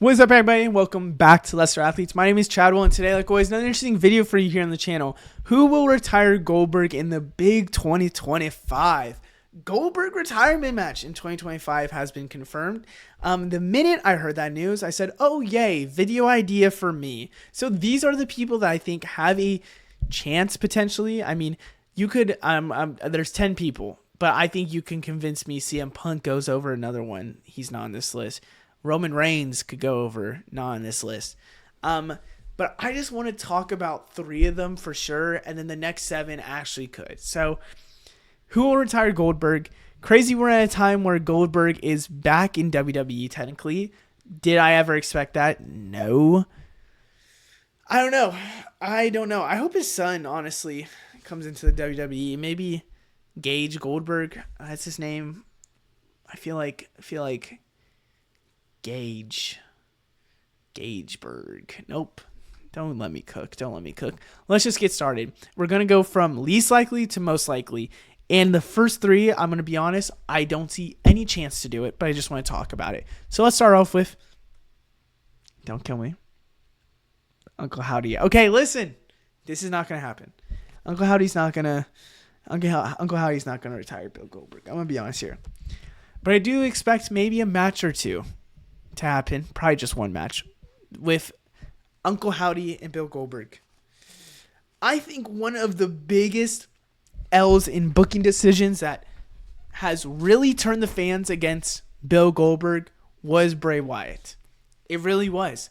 What is up, everybody? Welcome back to Lesser Athletes. My name is Chadwell, and today, like always, another interesting video for you here on the channel. Who will retire Goldberg in the big 2025? Goldberg retirement match in 2025 has been confirmed. The minute I heard that news, I said, oh, yay, video idea for me. So these are the people that I think have a chance, potentially. I mean, you could, there's 10 people, but I think you can convince me CM Punk goes over another one. He's not on this list. Roman Reigns could go over, not on this list. But I just want to talk about 3 of them for sure, and then the next 7 actually could. So, who will retire Goldberg? Crazy, we're at a time where Goldberg is back in WWE, technically. Did I ever expect that? No. I don't know. I hope his son, honestly, comes into the WWE. Maybe Gage Goldberg, that's his name. I feel like Gageberg. Nope. Don't let me cook. Let's just get started. We're going to go from least likely to most likely. And the first 3, I'm going to be honest, I don't see any chance to do it, but I just want to talk about it. So let's start off with, don't kill me, Uncle Howdy. Okay, listen. This is not going to happen. Uncle Howdy's not going to retire Bill Goldberg. I'm going to be honest here. But I do expect maybe a match or 2 to happen, probably just 1 match, with Uncle Howdy and Bill Goldberg. I think one of the biggest L's in booking decisions that has really turned the fans against Bill Goldberg was Bray Wyatt. It really was.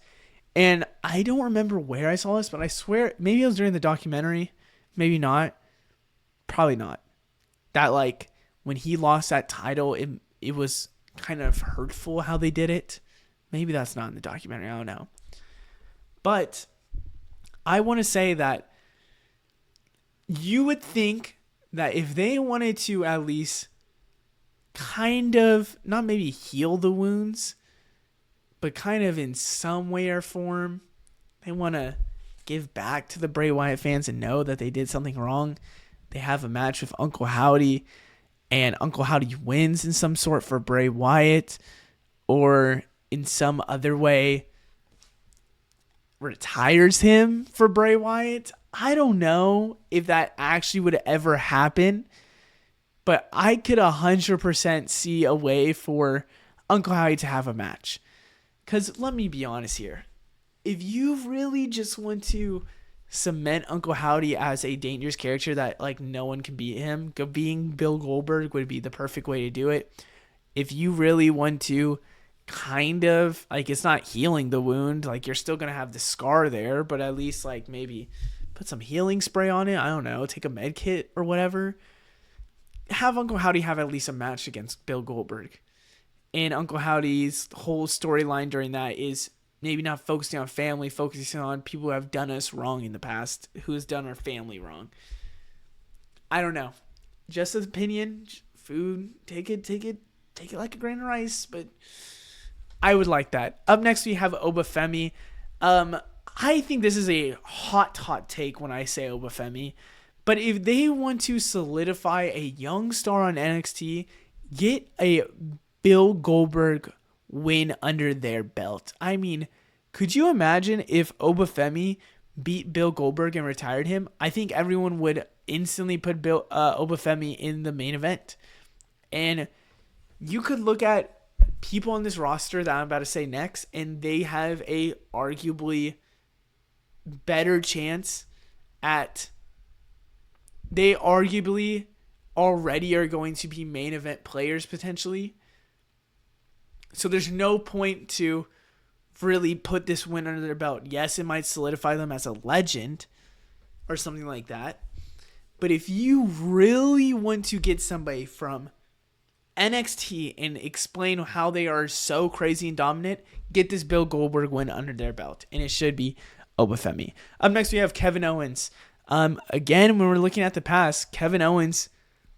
And I don't remember where I saw this, but I swear, maybe it was during the documentary, maybe not, probably not. That, like, when he lost that title, it was kind of hurtful how they did it. Maybe that's not in the documentary. I don't know. But I want to say that you would think that if they wanted to at least kind of, not maybe heal the wounds, but kind of in some way or form, they want to give back to the Bray Wyatt fans and know that they did something wrong. They have a match with Uncle Howdy, and Uncle Howdy wins in some sort for Bray Wyatt, or in some other way retires him for Bray Wyatt. I don't know if that actually would ever happen, but I could 100% see a way for Uncle Howdy to have a match. Because let me be honest here. If you really just want to cement Uncle Howdy as a dangerous character that, like, no one can beat him, being Bill Goldberg would be the perfect way to do it. If you really want to kind of, like, it's not healing the wound, like, you're still going to have the scar there, but at least, like, maybe put some healing spray on it. I don't know, take a med kit or whatever. Have Uncle Howdy have at least a match against Bill Goldberg. And Uncle Howdy's whole storyline during that is maybe not focusing on family, focusing on people who have done us wrong in the past, who has done our family wrong. I don't know. Just an opinion, food, take it like a grain of rice, but I would like that. Up next, we have Obafemi. I think this is a hot take when I say Obafemi. But if they want to solidify a young star on NXT, get a Bill Goldberg win under their belt. I mean, could you imagine if Obafemi beat Bill Goldberg and retired him? I think everyone would instantly put Obafemi in the main event. And you could look at people on this roster that I'm about to say next, and they have a arguably better chance at, they arguably already are going to be main event players potentially. So there's no point to really put this win under their belt. Yes, it might solidify them as a legend or something like that. But if you really want to get somebody from NXT and explain how they are so crazy and dominant, get this Bill Goldberg win under their belt. And it should be Obafemi. Up next, we have Kevin Owens. Again, when we're looking at the past, Kevin Owens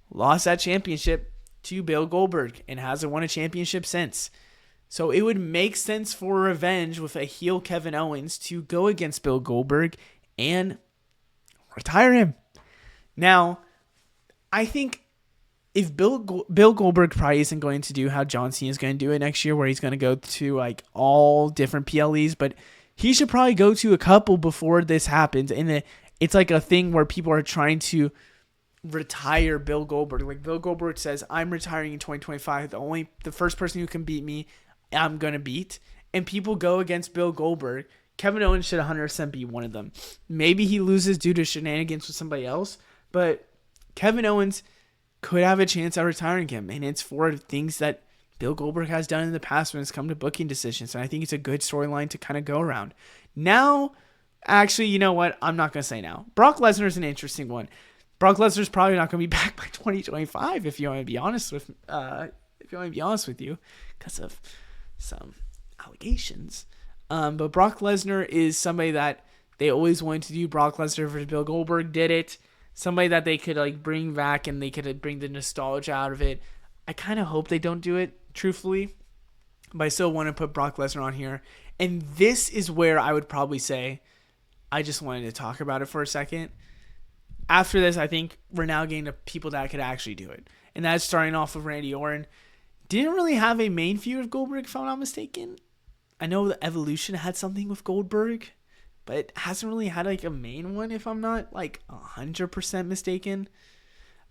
lost that championship to Bill Goldberg and hasn't won a championship since. So it would make sense for revenge with a heel Kevin Owens to go against Bill Goldberg and retire him. Now, I think if Bill Goldberg probably isn't going to do how John Cena is going to do it next year, where he's going to go to like all different PLEs, but he should probably go to a couple before this happens. And it's like a thing where people are trying to retire Bill Goldberg. Like Bill Goldberg says, I'm retiring in 2025. The first person who can beat me, I'm going to beat. And people go against Bill Goldberg. Kevin Owens should 100% be one of them. Maybe he loses due to shenanigans with somebody else, but Kevin Owens could have a chance at retiring him. And it's for things that Bill Goldberg has done in the past when it's come to booking decisions. And I think it's a good storyline to kind of go around. Now, actually, you know what? I'm not going to say now. Brock Lesnar is an interesting one. Brock Lesnar's probably not going to be back by 2025 if you want to be honest with you, because of some allegations. But Brock Lesnar is somebody that they always wanted to do. Brock Lesnar versus Bill Goldberg did it. Somebody that they could like bring back and they could bring the nostalgia out of it. I kind of hope they don't do it, truthfully, but I still want to put Brock Lesnar on here. And this is where I would probably say, I just wanted to talk about it for a second. After this, I think we're now getting to people that could actually do it. And that's starting off with Randy Orton. Didn't really have a main feud with Goldberg, if I'm not mistaken. I know the Evolution had something with Goldberg, but it hasn't really had like a main one, if I'm not like 100% mistaken.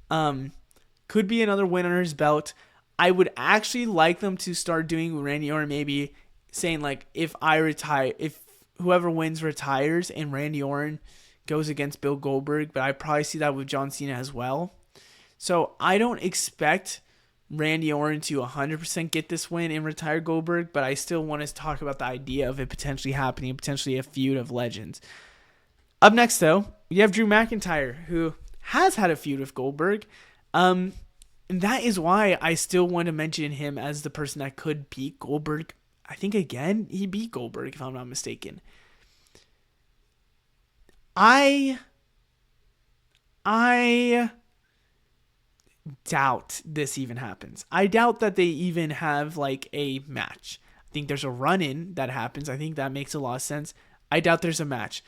Could be another win under his belt. I would actually like them to start doing Randy Orton, maybe saying like, if whoever wins retires and Randy Orton goes against Bill Goldberg, but I probably see that with John Cena as well. So I don't expect Randy Orton to 100% get this win and retire Goldberg, but I still want to talk about the idea of it potentially happening, potentially a feud of legends. Up next, though, you have Drew McIntyre, who has had a feud with Goldberg. And that is why I still want to mention him as the person that could beat Goldberg. I think, again, he beat Goldberg, if I'm not mistaken. I doubt this even happens. I doubt that they even have like a match. I think there's a run-in that happens. I think that makes a lot of sense. I doubt there's a match.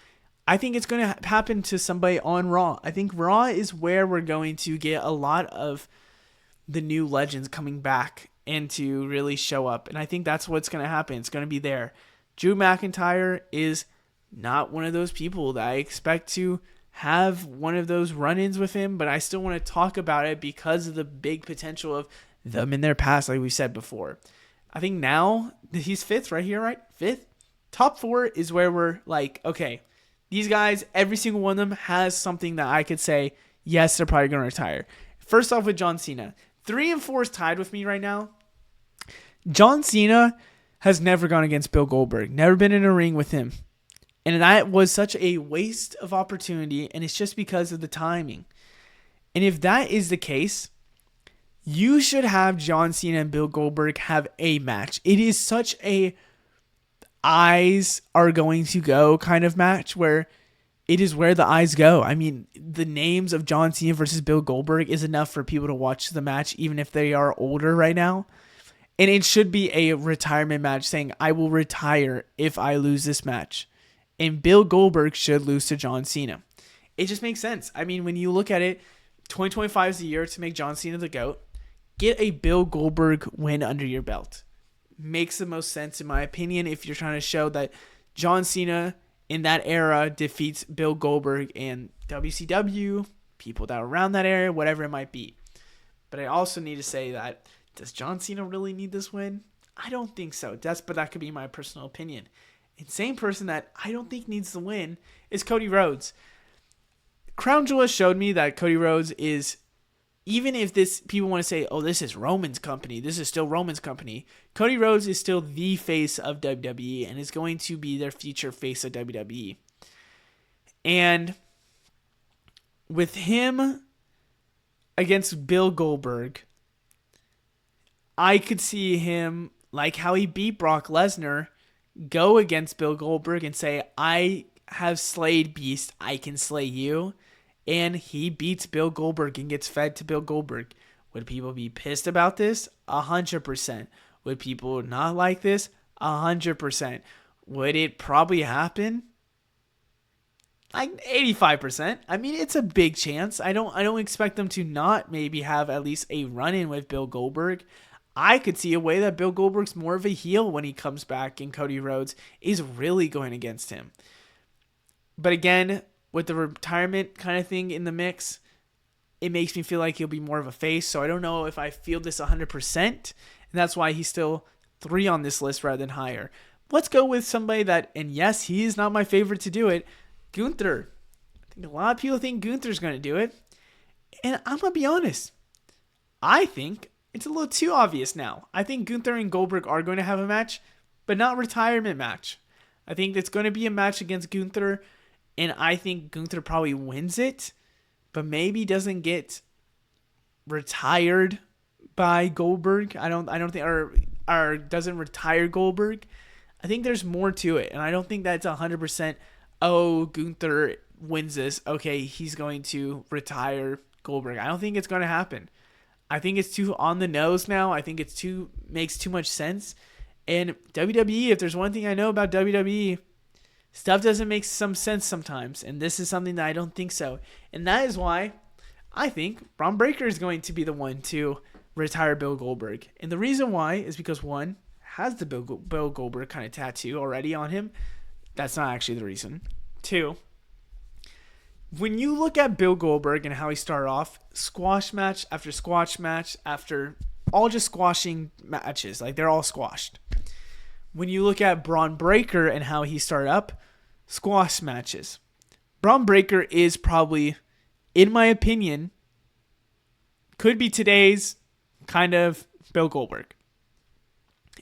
I think it's going to happen to somebody on Raw. I think Raw is where we're going to get a lot of the new legends coming back and to really show up. And I think that's what's going to happen. It's going to be there. Drew McIntyre is not one of those people that I expect to have one of those run-ins with him, but I still want to talk about it because of the big potential of them in their past, like we said before. I think now he's fifth right here, right? Fifth? Top four is where we're like, okay, these guys, every single one of them has something that I could say, yes, they're probably going to retire. First off with John Cena. 3 and 4 is tied with me right now. John Cena has never gone against Bill Goldberg, never been in a ring with him. And that was such a waste of opportunity, and it's just because of the timing. And if that is the case, you should have John Cena and Bill Goldberg have a match. It is such a eyes are going to go kind of match where it is where the eyes go. I mean, the names of John Cena versus Bill Goldberg is enough for people to watch the match, even if they are older right now. And it should be a retirement match saying, I will retire if I lose this match. And Bill Goldberg should lose to John Cena. It just makes sense. I mean, when you look at it, 2025 is the year to make John Cena the GOAT. Get a Bill Goldberg win under your belt. Makes the most sense, in my opinion, if you're trying to show that John Cena in that era defeats Bill Goldberg and WCW, people that are around that area, whatever it might be. But I also need to say that, does John Cena really need this win? I don't think so. But that could be my personal opinion. And same person that I don't think needs the win is Cody Rhodes. Crown Jewel showed me that Cody Rhodes is, even if people want to say, oh, this is Roman's company, this is still Roman's company, Cody Rhodes is still the face of WWE and is going to be their future face of WWE. And with him against Bill Goldberg, I could see him, like how he beat Brock Lesnar, go against Bill Goldberg and say, I have slayed Beast, I can slay you. And he beats Bill Goldberg and gets fed to Bill Goldberg. Would people be pissed about this? 100%. Would people not like this? 100%. Would it probably happen? like 85%. I mean, it's a big chance. I don't expect them to not maybe have at least a run-in with Bill Goldberg. I could see a way that Bill Goldberg's more of a heel when he comes back and Cody Rhodes is really going against him. But again, with the retirement kind of thing in the mix, it makes me feel like he'll be more of a face. So I don't know if I feel this 100%. And that's why he's still 3 on this list rather than higher. Let's go with somebody that, and yes, he is not my favorite to do it, Gunther. I think a lot of people think Gunther's going to do it. And I'm going to be honest. I think it's a little too obvious now. I think Gunther and Goldberg are going to have a match, but not a retirement match. I think it's going to be a match against Gunther, and I think Gunther probably wins it, but maybe doesn't get retired by Goldberg. I don't think or doesn't retire Goldberg. I think there's more to it, and I don't think that's 100%. Oh, Gunther wins this. Okay, he's going to retire Goldberg. I don't think it's going to happen. I think it's too on the nose now. I think makes too much sense. And WWE, if there's one thing I know about WWE, stuff doesn't make some sense sometimes. And this is something that I don't think so. And that is why I think Braun Breaker is going to be the one to retire Bill Goldberg. And the reason why is because, one, has the Bill Goldberg kind of tattoo already on him. That's not actually the reason. 2, when you look at Bill Goldberg and how he started off, squash match after all just squashing matches, like they're all squashed. When you look at Braun Breaker and how he started up, squash matches. Braun Breaker is probably, in my opinion, could be today's kind of Bill Goldberg.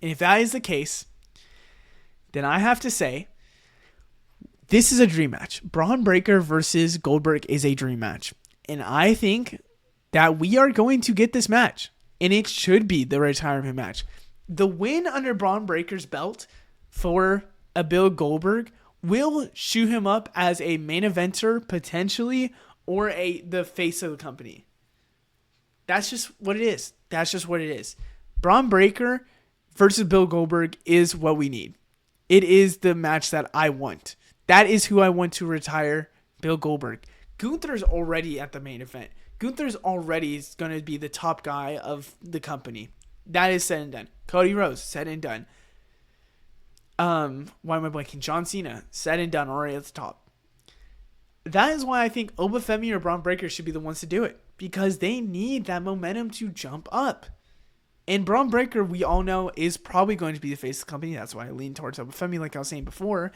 And if that is the case, then I have to say, this is a dream match. Braun Breaker versus Goldberg is a dream match. And I think that we are going to get this match. And it should be the retirement match. The win under Braun Breaker's belt for a Bill Goldberg will shoot him up as a main eventer potentially, or the face of the company. That's just what it is. Braun Breaker versus Bill Goldberg is what we need. It is the match that I want. That is who I want to retire Bill Goldberg. Gunther's already at the main event. Gunther's already going to be the top guy of the company. That is said and done. Cody Rhodes, said and done. Why am I blanking? John Cena, said and done, already at the top. That is why I think Obafemi or Braun Breaker should be the ones to do it. Because they need that momentum to jump up. And Braun Breaker, we all know, is probably going to be the face of the company. That's why I lean towards Obafemi, like I was saying before.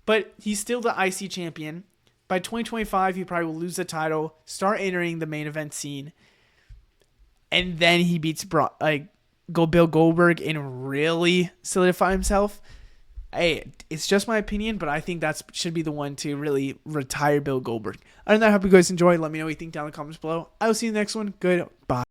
But he's still the IC champion. By 2025, he probably will lose the title, start entering the main event scene, and then he beats Bill Goldberg and really solidify himself. Hey, it's just my opinion, but I think that should be the one to really retire Bill Goldberg. Other than that, I hope you guys enjoyed. Let me know what you think down in the comments below. I will see you in the next one. Goodbye.